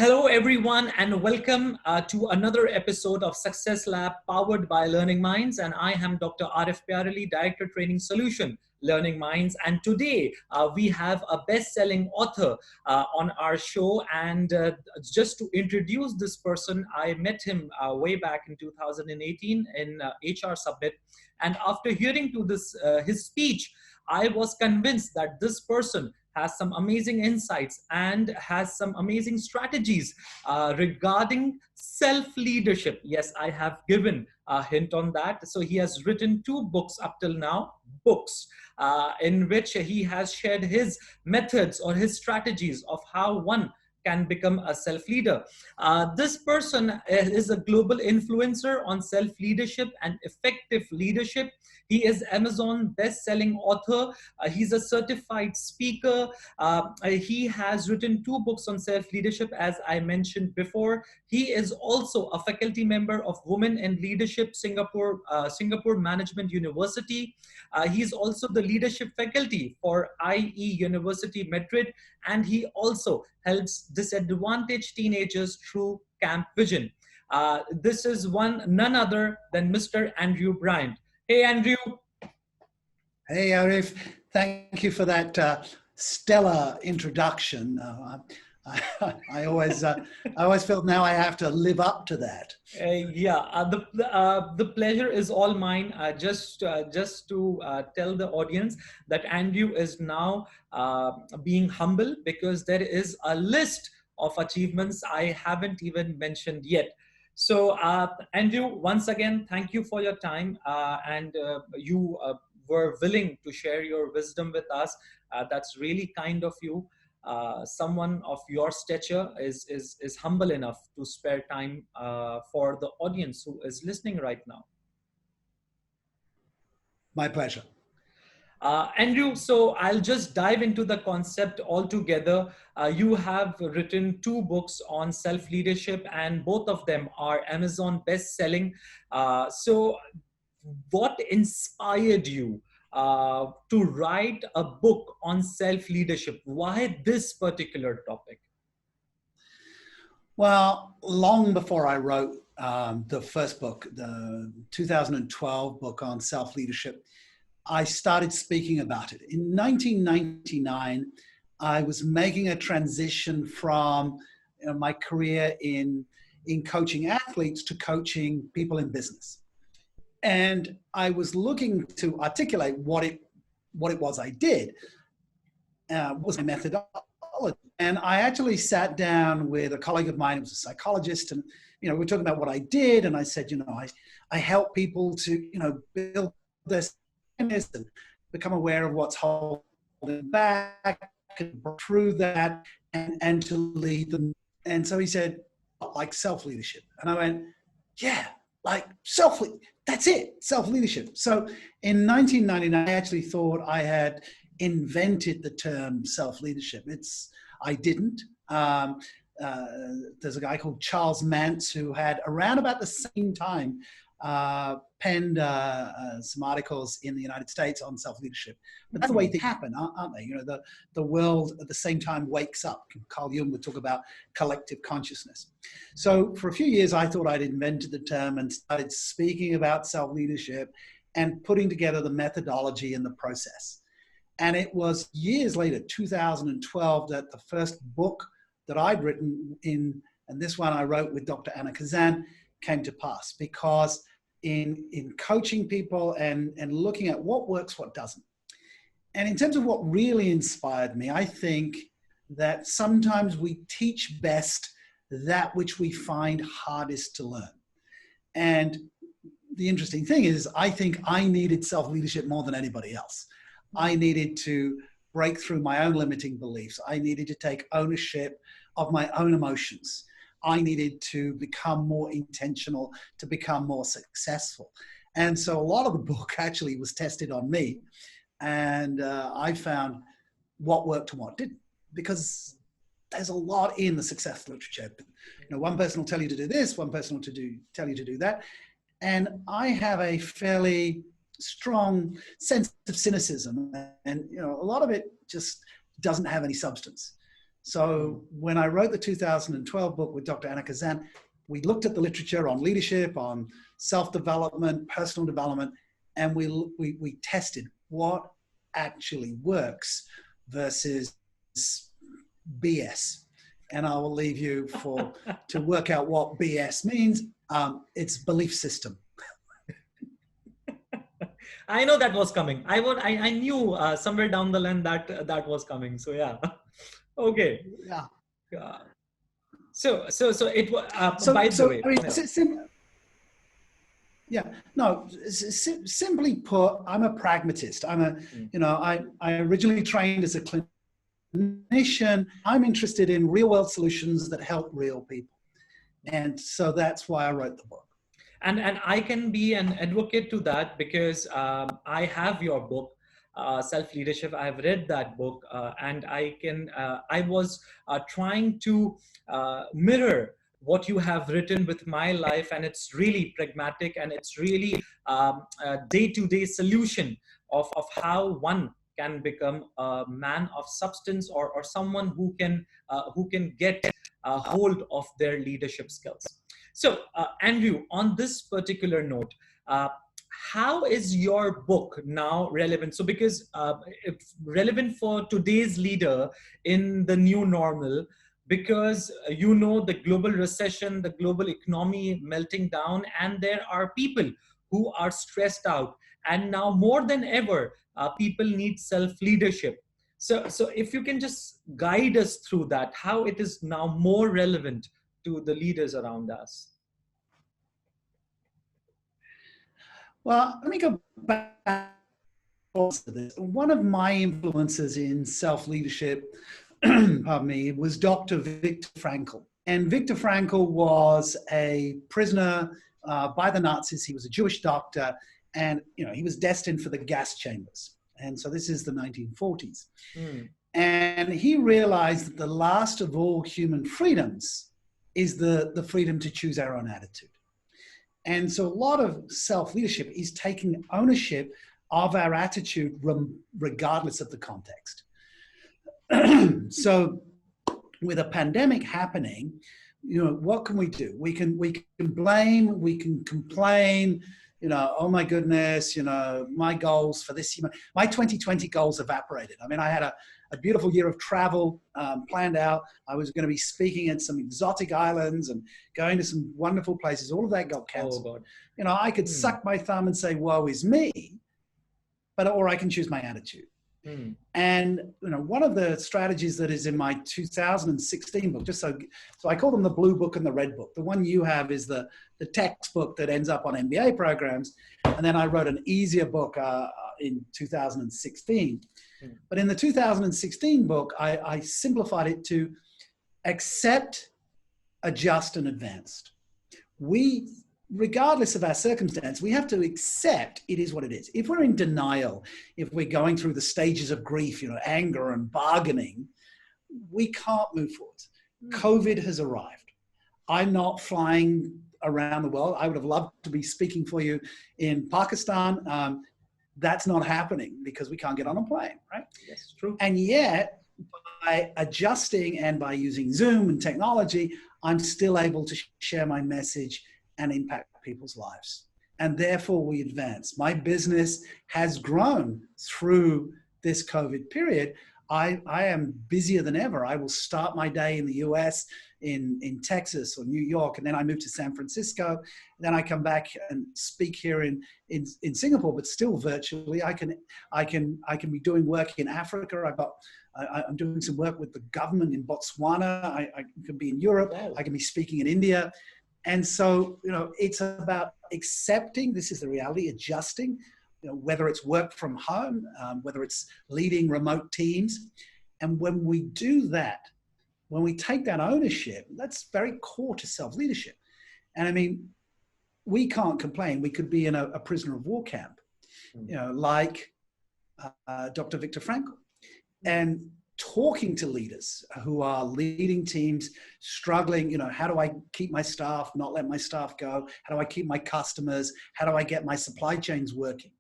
Hello, everyone, and welcome to another episode of Success Lab powered by Learning Minds. And I am Dr. Arif Pyarali, Director Training Solution, Learning Minds. And today we have a best-selling author on our show. And just to introduce this person, I met him way back in 2018 in HR Summit. And after hearing to this his speech, I was convinced that this person has some amazing insights and has some amazing strategies regarding self-leadership. Yes, I have given a hint on that. So he has written 2 books up till now, books in which he has shared his methods or his strategies of how one can become a self-leader. This person is a global influencer on self-leadership and effective leadership. He is Amazon best-selling author. He's a certified speaker. He has written 2 books on self-leadership, as I mentioned before. He is also a faculty member of Women in Leadership Singapore Management University. He's also the leadership faculty for IE University Madrid, and he also helps disadvantaged teenagers through Camp Vision. This is none other than Mr. Andrew Bryant. Hey, Andrew. Hey, Arif. Thank you for that stellar introduction. I always felt now I have to live up to that. The pleasure is all mine. Just to tell the audience that Andrew is now being humble because there is a list of achievements I haven't even mentioned yet. So, Andrew, once again, thank you for your time, and you were willing to share your wisdom with us. That's really kind of you. Someone of your stature is humble enough to spare time for the audience who is listening right now. My pleasure. Andrew, so I'll just dive into the concept altogether. You have written 2 books on self-leadership, and both of them are Amazon best-selling. So what inspired you to write a book on self-leadership? Why this particular topic? Well, long before I wrote the first book, the 2012 book on self-leadership, I started speaking about it. In 1999, I was making a transition from my career in coaching athletes to coaching people in business. And I was looking to articulate what it was I did, was my methodology. And I actually sat down with a colleague of mine who was a psychologist, and we were talking about what I did. And I said, I help people to build their and become aware of what's holding back, and through that, and to lead them. And so he said, like self-leadership. And I went, yeah, like that's it, self-leadership. So in 1999, I actually thought I had invented the term self-leadership. I didn't. There's a guy called Charles Mantz who had around about the same time penned some articles in the United States on self-leadership. But that's the way things happen, aren't they? The world at the same time wakes up. Carl Jung would talk about collective consciousness. So for a few years, I thought I'd invented the term and started speaking about self-leadership and putting together the methodology and the process. And it was years later, 2012, that the first book that I'd written and this one I wrote with Dr. Anna Kazan, came to pass, because in coaching people and looking at what works, what doesn't. And in terms of what really inspired me, I think that sometimes we teach best that which we find hardest to learn. And the interesting thing is, I think I needed self-leadership more than anybody else. I needed to break through my own limiting beliefs. I needed to take ownership of my own emotions. I needed to become more intentional, to become more successful. And so a lot of the book actually was tested on me. And I found what worked and what didn't, because there's a lot in the success literature. One person will tell you to do this, one person will tell you to do that. And I have a fairly strong sense of cynicism, and a lot of it just doesn't have any substance. So when I wrote the 2012 book with Dr. Anna Kazan, we looked at the literature on leadership, on self-development, personal development, and we tested what actually works versus BS. And I will leave you to work out what BS means. It's belief system. I know that was coming. I knew somewhere down the line that was coming. So yeah. Okay. Yeah. So it was. By the way, I mean, simply put, I'm a pragmatist. I originally trained as a clinician. I'm interested in real world solutions that help real people. And so that's why I wrote the book. And I can be an advocate to that because I have your book, Self Leadership. I've read that book, and I was trying to mirror what you have written with my life, and it's really pragmatic, and it's really a day-to-day solution of how one can become a man of substance, or someone who can get a hold of their leadership skills. So, Andrew, on this particular note, how is your book now relevant? So, because it's relevant for today's leader in the new normal, because the global recession, the global economy melting down, and there are people who are stressed out. And now more than ever, people need self-leadership. So if you can just guide us through that, how it is now more relevant to the leaders around us. Well, let me go back to this. One of my influences in self-leadership, pardon me, was Dr. Viktor Frankl. And Viktor Frankl was a prisoner by the Nazis. He was a Jewish doctor, and he was destined for the gas chambers. And so this is the 1940s. And he realized that the last of all human freedoms is the freedom to choose our own attitude. And so a lot of self-leadership is taking ownership of our attitude regardless of the context. So with a pandemic happening, what can we do? We can blame, we can complain, oh my goodness, my goals for this year, my 2020 goals evaporated. I mean, I had a beautiful year of travel planned out. I was going to be speaking at some exotic islands and going to some wonderful places. All of that got canceled. Oh God. I could suck my thumb and say, woe is me, or I can choose my attitude. And one of the strategies that is in my 2016 book, just so I call them the blue book and the red book. The one you have is the textbook that ends up on MBA programs, and then I wrote an easier book in 2016. But in the 2016 book, I simplified it to accept, adjust, and advanced. Regardless of our circumstance, we have to accept it is what it is. If we're in denial, if we're going through the stages of grief, anger and bargaining, we can't move forward. COVID has arrived. I'm not flying around the world. I would have loved to be speaking for you in Pakistan. That's not happening because we can't get on a plane, right? Yes, true. And yet, by adjusting and by using Zoom and technology, I'm still able to share my message and impact people's lives. And therefore we advance. My business has grown through this COVID period. I am busier than ever. I will start my day in the US, in Texas or New York, and then I move to San Francisco. And then I come back and speak here in Singapore, but still virtually. I can be doing work in Africa. I'm doing some work with the government in Botswana. I can be in Europe. Wow. I can be speaking in India. And so, it's about accepting this is the reality, adjusting, whether it's work from home, whether it's leading remote teams. And when we do that, when we take that ownership, that's very core to self-leadership. And I mean, we can't complain. We could be in a prisoner of war camp, like Dr. Viktor Frankl. And talking to leaders who are leading teams, struggling, how do I keep my staff, not let my staff go? How do I keep my customers? How do I get my supply chains working?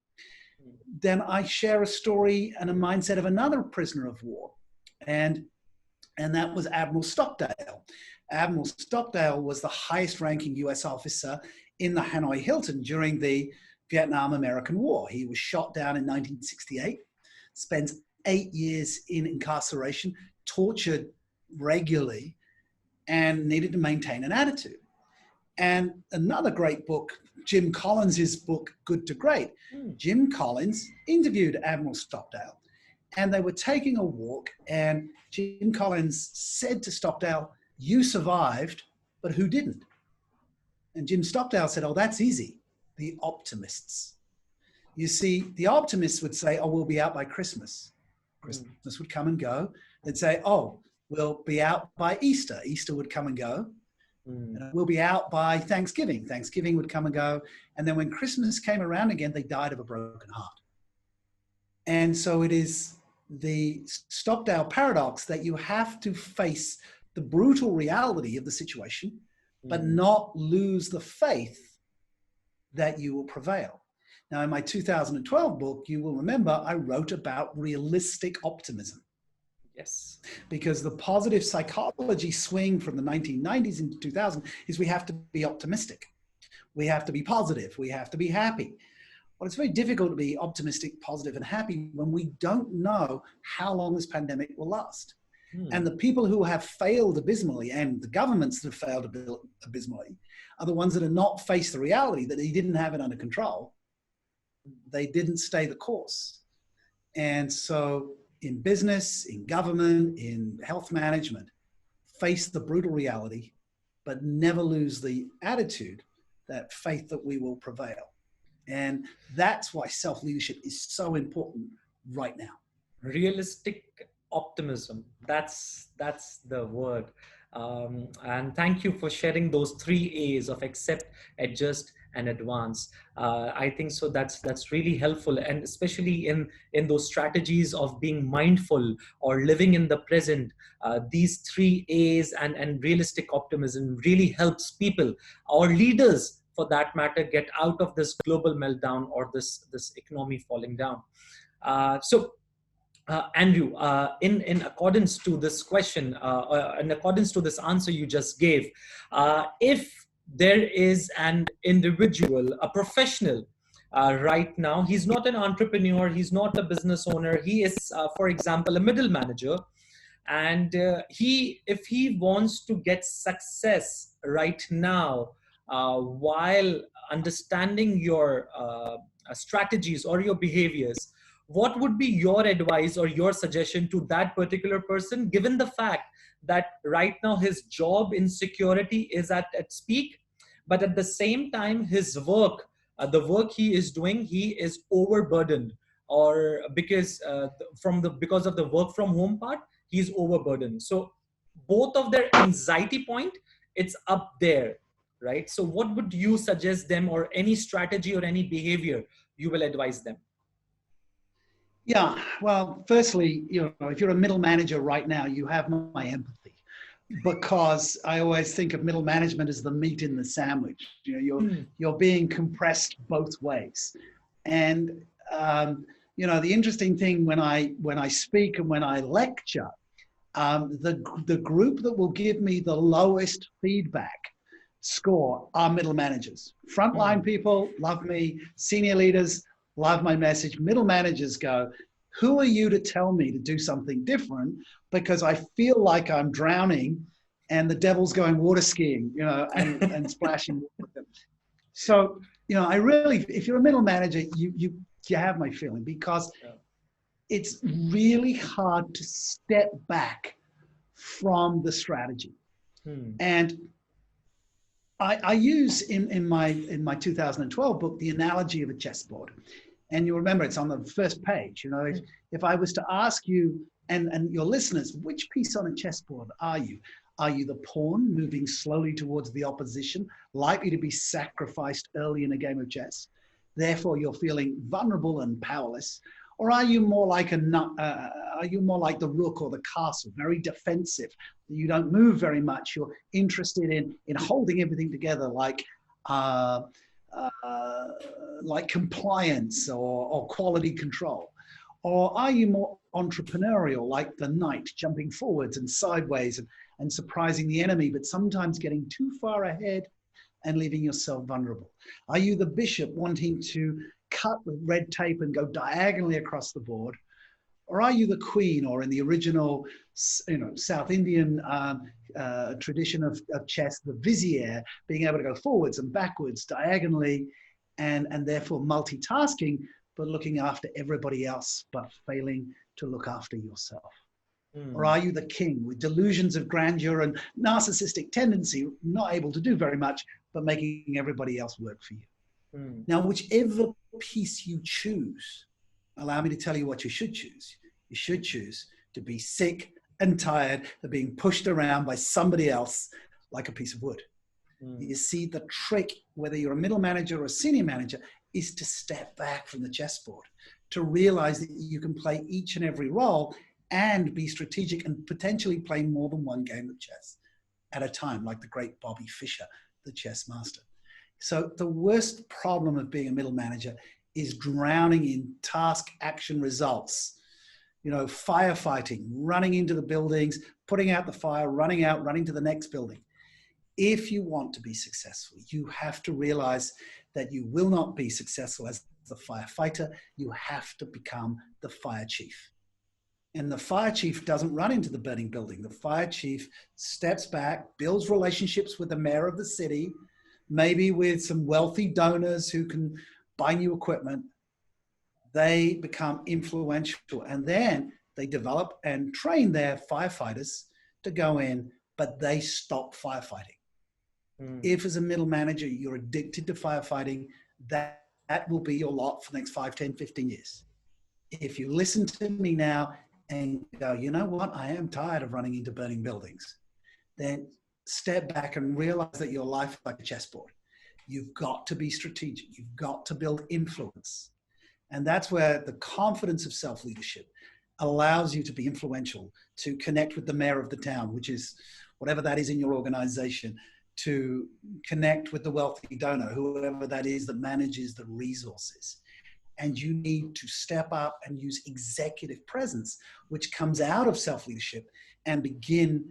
Then I share a story and a mindset of another prisoner of war. And and that was Admiral Stockdale. Admiral Stockdale was the highest ranking US officer in the Hanoi Hilton during the Vietnam-American War. He was shot down in 1968, spent 8 years in incarceration, tortured regularly, and needed to maintain an attitude. And another great book, Jim Collins' book, Good to Great. Jim Collins interviewed Admiral Stockdale, and they were taking a walk, and Jim Collins said to Stockdale, "You survived, but who didn't?" And Jim Stockdale said, "Oh, that's easy. The optimists." You see, the optimists would say, "Oh, we'll be out by Christmas." Christmas would come and go. They'd say, "Oh, we'll be out by Easter." Easter would come and go. And we'll be out by Thanksgiving. Thanksgiving would come and go. And then when Christmas came around again, they died of a broken heart. And so it is the Stockdale paradox that you have to face the brutal reality of the situation, but not lose the faith that you will prevail. Now, in my 2012 book, you will remember I wrote about realistic optimism. Yes. Because the positive psychology swing from the 1990s into 2000 is we have to be optimistic. We have to be positive. We have to be happy. Well, it's very difficult to be optimistic, positive, and happy when we don't know how long this pandemic will last. And the people who have failed abysmally, and the governments that have failed abysmally, are the ones that have not faced the reality that they didn't have it under control. They didn't stay the course. And so in business, in government, in health management, face the brutal reality, but never lose the attitude, that faith that we will prevail. And that's why self-leadership is so important right now. Realistic optimism. That's the word. And thank you for sharing those 3 A's of accept, adjust, and advance. I think so that's really helpful, and especially in those strategies of being mindful or living in the present. These 3 A's and realistic optimism really helps people or leaders, for that matter, get out of this global meltdown or this economy falling down. Andrew, in accordance to this question, in accordance to this answer you just gave, if there is an individual, a professional, right now, he's not an entrepreneur, he's not a business owner, he is, for example, a middle manager, and if he wants to get success right now, while understanding your strategies or your behaviors, what would be your advice or your suggestion to that particular person, given the fact that right now his job insecurity is at its peak, but at the same time his work, the work he is doing, he is overburdened, or because of the work from home part, he's overburdened. So both of their anxiety point, it's up there, right? So what would you suggest them, or any strategy or any behavior you will advise them? Yeah, well, firstly, if you're a middle manager right now, you have my empathy, because I always think of middle management as the meat in the sandwich. You're being compressed both ways. And the interesting thing when I speak and when I lecture, the group that will give me the lowest feedback score are middle managers. Frontline people love me, senior leaders love my message. Middle managers go, who are you to tell me to do something different? Because I feel like I'm drowning and the devil's going water skiing, and splashing with them. So, I really, if you're a middle manager, you have my feeling, because it's really hard to step back from the strategy. And I use in my 2012 book the analogy of a chessboard, and you remember it's on the first page. If I was to ask you and your listeners, which piece on a chessboard are you? Are you the pawn moving slowly towards the opposition, likely to be sacrificed early in a game of chess? Therefore, you're feeling vulnerable and powerless. Or are you more like the rook or the castle, very defensive? You don't move very much. You're interested in holding everything together, like compliance or quality control. Or are you more entrepreneurial, like the knight, jumping forwards and sideways and surprising the enemy, but sometimes getting too far ahead and leaving yourself vulnerable? Are you the bishop wanting to cut the red tape and go diagonally across the board? Or are you the queen, or in the original, South Indian tradition of chess, the vizier, being able to go forwards and backwards diagonally and therefore multitasking, but looking after everybody else, but failing to look after yourself? Or are you the king with delusions of grandeur and narcissistic tendency, not able to do very much, but making everybody else work for you? Now, whichever piece you choose, allow me to tell you what you should choose. You should choose to be sick and tired of being pushed around by somebody else like a piece of wood. You see, the trick, whether you're a middle manager or a senior manager, is to step back from the chessboard, to realize that you can play each and every role and be strategic and potentially play more than one game of chess at a time, like the great Bobby Fischer, the chess master. So the worst problem of being a middle manager is drowning in task, action, results. Firefighting, running into the buildings, putting out the fire, running out, running to the next building. If you want to be successful, you have to realize that you will not be successful as the firefighter. You have to become the fire chief. And the fire chief doesn't run into the burning building. The fire chief steps back, builds relationships with the mayor of the city, maybe with some wealthy donors who can buy new equipment. They become influential, and then they develop and train their firefighters to go in, but they stop firefighting. If as a middle manager, you're addicted to firefighting, that will be your lot for the next 5, 10, 15 years. If you listen to me now and go, you know what, I am tired of running into burning buildings, then step back and realize that your life is like a chessboard. You've got to be strategic. You've got to build influence. And that's where the confidence of self-leadership allows you to be influential, to connect with the mayor of the town, which is whatever that is in your organization, to connect with the wealthy donor, whoever that is that manages the resources. And you need to step up and use executive presence, which comes out of self-leadership, and begin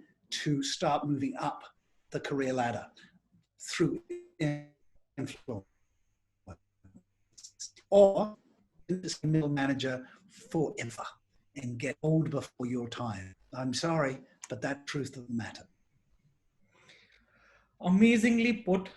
to start moving up the career ladder through influence. Or this middle manager forever and get old before your time. I'm sorry, but that's the truth of the matter. Amazingly put.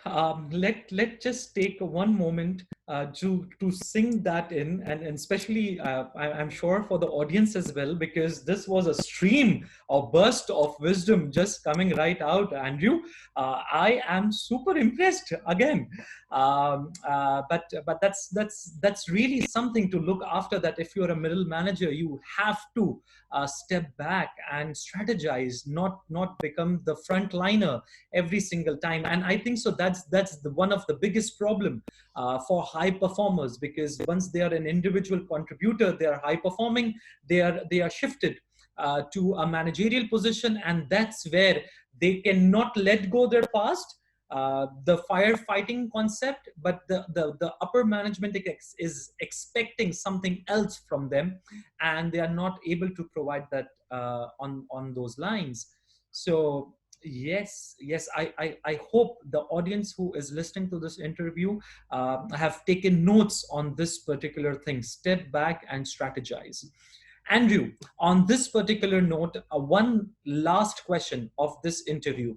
Let just take one moment to sing that in, and especially I'm sure for the audience as well, because this was a stream or burst of wisdom just coming right out, Andrew. I am super impressed again. But that's really something to look after. That if you're a middle manager, you have to step back and strategize, not become the frontliner every single time. And I think so that's one of the biggest problem for high performers, because once they are an individual contributor, they are high performing, they are shifted to a managerial position, and that's where they cannot let go their past, the firefighting concept, but the upper management is expecting something else from them, and they are not able to provide that on those lines. So yes, I hope the audience who is listening to this interview have taken notes on this particular thing. Step back and strategize. Andrew, on this particular note, one last question of this interview.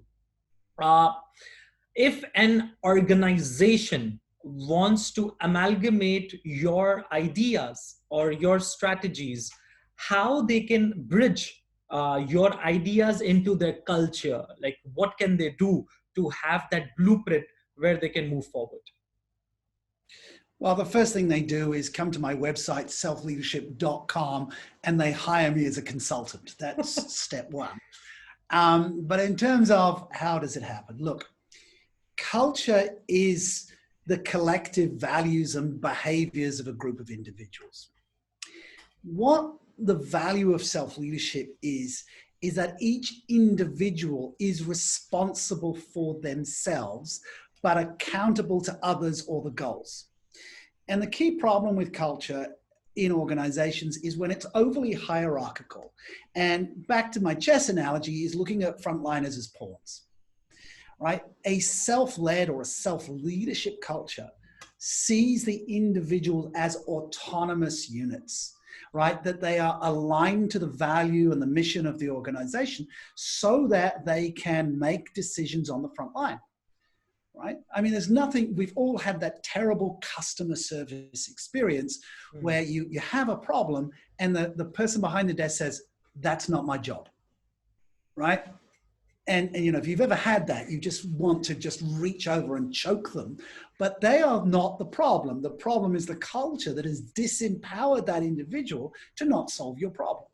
If an organization wants to amalgamate your ideas or your strategies, how they can bridge your ideas into their culture? Like, what can they do to have that blueprint where they can move forward? Well, the first thing they do is come to my website, selfleadership.com, and they hire me as a consultant. That's step one. But in terms of how does it happen? Look, culture is the collective values and behaviors of a group of individuals. What the value of self-leadership is that each individual is responsible for themselves, but accountable to others or the goals. And the key problem with culture in organizations is when it's overly hierarchical. And back to my chess analogy is looking at frontliners as pawns, right? A self-led or a self-leadership culture sees the individual as autonomous units, right? That they are aligned to the value and the mission of the organization so that they can make decisions on the front line, right? I mean, there's nothing, we've all had that terrible customer service experience where you have a problem and the person behind the desk says, that's not my job, right? And you know, if you've ever had that, you just want to just reach over and choke them, but they are not the problem. The problem is the culture that has disempowered that individual to not solve your problem.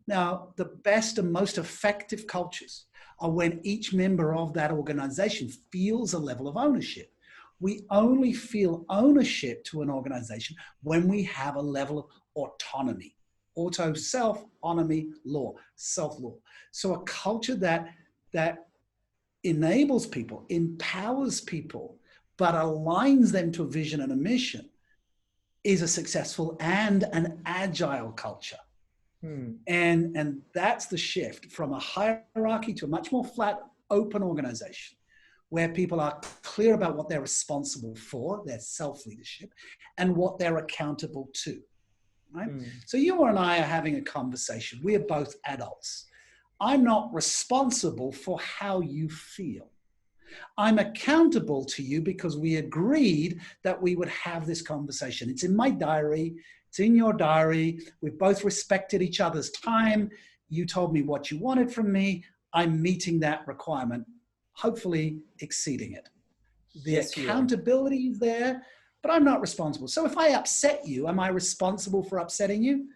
Now, the best and most effective cultures are when each member of that organization feels a level of ownership. We only feel ownership to an organization when we have a level of autonomy. Auto, self, autonomy, law, self-law. So a culture that enables people, empowers people, but aligns them to a vision and a mission is a successful and an agile culture. And that's the shift from a hierarchy to a much more flat, open organization where people are clear about what they're responsible for, their self-leadership, and what they're accountable to, right? So you and I are having a conversation. We are both adults. I'm not responsible for how you feel. I'm accountable to you because we agreed that we would have this conversation. It's in my diary. It's in your diary. We've both respected each other's time. You told me what you wanted from me. I'm meeting that requirement, hopefully exceeding it. The accountability is there, but I'm not responsible. So if I upset you, am I responsible for upsetting you?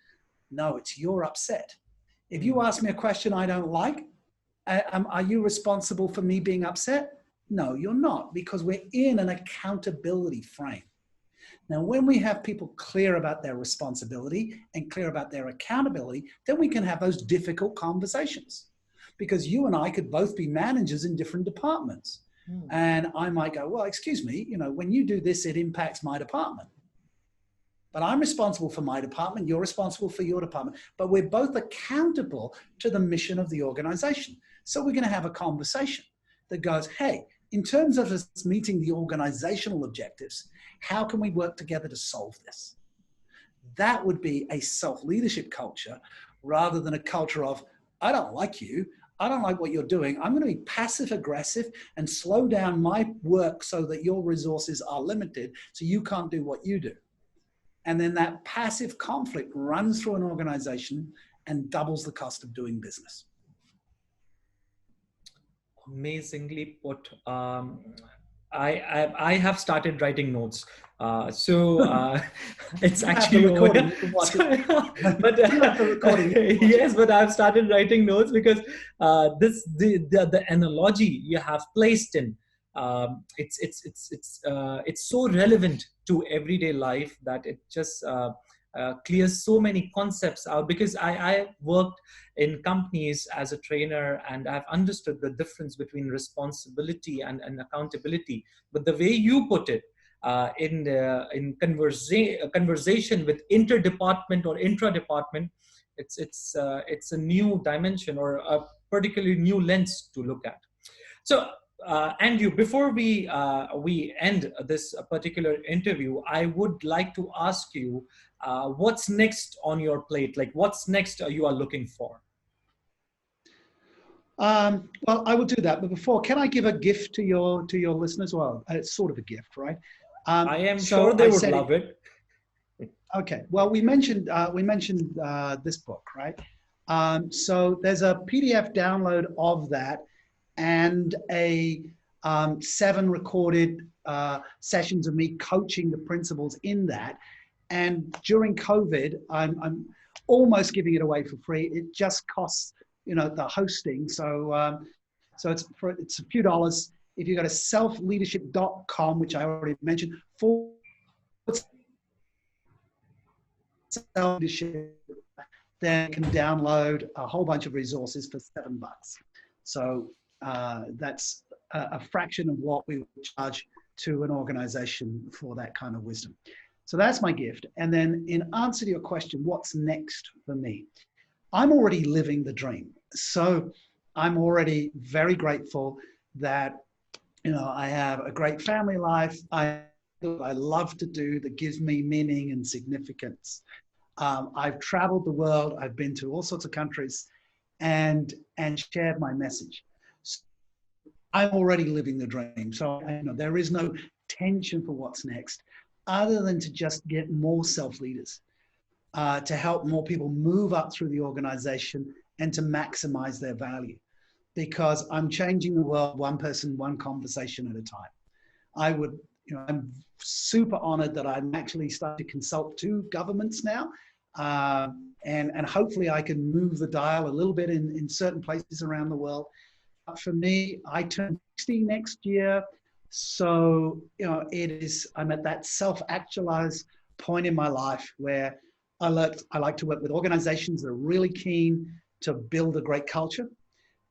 No, it's your upset. If you ask me a question I don't like, are you responsible for me being upset? No, you're not, because we're in an accountability frame. Now, when we have people clear about their responsibility and clear about their accountability, then we can have those difficult conversations. Because you and I could both be managers in different departments. And I might go, well, excuse me, you know, when you do this, it impacts my department. But I'm responsible for my department, you're responsible for your department. But we're both accountable to the mission of the organization. So we're going to have a conversation that goes, hey, in terms of us meeting the organizational objectives, how can we work together to solve this? That would be a self-leadership culture rather than a culture of, I don't like you, I don't like what you're doing, I'm going to be passive aggressive and slow down my work so that your resources are limited so you can't do what you do. And then that passive conflict runs through an organization and doubles the cost of doing business. Amazingly put. I have started writing notes. It's actually recording. But yes, but I've started writing notes because the analogy you have placed in it's so relevant to everyday life that it just clears so many concepts out, because I worked in companies as a trainer and I've understood the difference between responsibility and accountability. But the way you put it, in conversation with interdepartment or intra-department, it's a new dimension or a particularly new lens to look at. So Andrew, before we end this particular interview, I would like to ask you what's next on your plate? Like, what's next you are looking for? Well, I will do that, but before, can I give a gift to your listeners? Well, it's sort of a gift, right? I am sure they would love it. Okay. Well, we mentioned this book, right? So there's a PDF download of that, and a 7 recorded sessions of me coaching the principles in that. And during COVID, I'm almost giving it away for free. It just costs, the hosting. So it's a few dollars. If you go to selfleadership.com, which I already mentioned, self-leadership, then you can download a whole bunch of resources for $7. So that's a fraction of what we would charge to an organization for that kind of wisdom. So that's my gift. And then in answer to your question, what's next for me? I'm already living the dream. So I'm already very grateful that, I have a great family life. I love to do that gives me meaning and significance. I've traveled the world. I've been to all sorts of countries and shared my message. So I'm already living the dream. So there is no tension for what's next other than to just get more self-leaders, to help more people move up through the organization and to maximize their value. Because I'm changing the world one person, one conversation at a time. I'm super honored that I'm actually starting to consult to governments now. And hopefully I can move the dial a little bit in certain places around the world. But for me, I turn 60 next year. So, I'm at that self-actualized point in my life where I like to work with organizations that are really keen to build a great culture.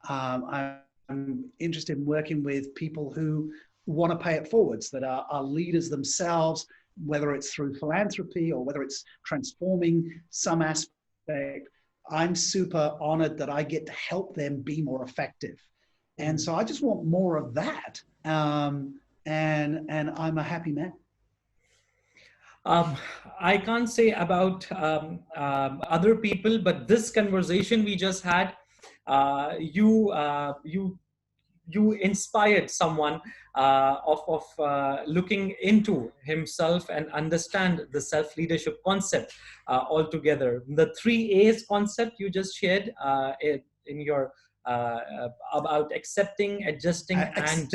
I'm interested in working with people who want to pay it forwards, that are leaders themselves, whether it's through philanthropy or whether it's transforming some aspect. I'm super honored that I get to help them be more effective. And so I just want more of that. And I'm a happy man. I can't say about other people, but this conversation we just had, you inspired someone of looking into himself and understand the self-leadership concept altogether. The 3 A's concept you just shared in your about accepting, adjusting, and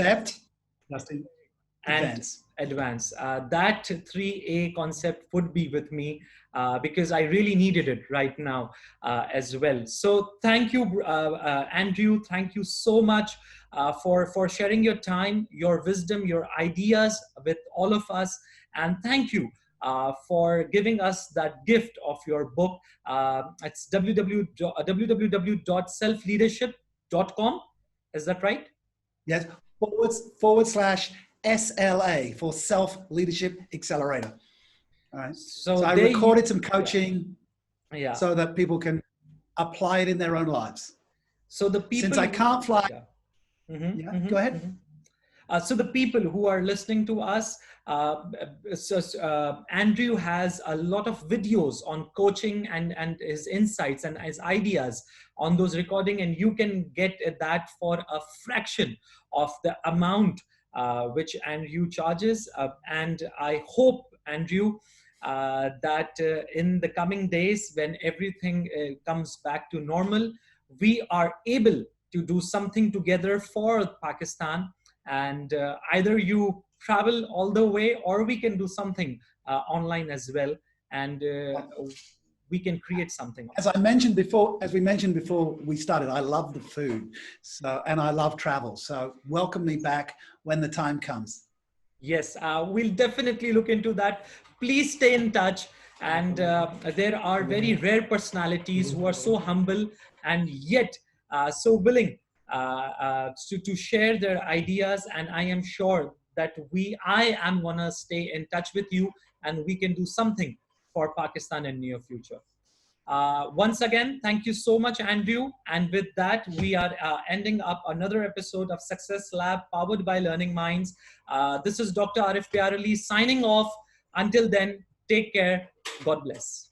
advance. That 3A concept would be with me because I really needed it right now as well. So thank you, Andrew. Thank you so much for sharing your time, your wisdom, your ideas with all of us. And thank you for giving us that gift of your book. It's www.selfleadership.com. Is that right? Yes. / SLA for Self Leadership Accelerator. All right. So I recorded some coaching so that people can apply it in their own lives. So the people, since I can't fly, go ahead. So the people who are listening to us, Andrew has a lot of videos on coaching and his insights and his ideas on those recording, and you can get that for a fraction of the amount which Andrew charges. And I hope, Andrew, that in the coming days, when everything comes back to normal, we are able to do something together for Pakistan. And either you travel all the way, or we can do something online as well. And we can create something. As we mentioned before we started, I love the food, and I love travel. So welcome me back when the time comes. Yes, we'll definitely look into that. Please stay in touch. And there are very rare personalities who are so humble and yet so willing to share their ideas. And I am sure that I am gonna stay in touch with you, and we can do something for Pakistan in near future. Once again, thank you so much, Andrew. And with that, we are ending up another episode of Success Lab powered by Learning Minds. This is Dr. Arif Pyarali signing off. Until then, take care. God bless.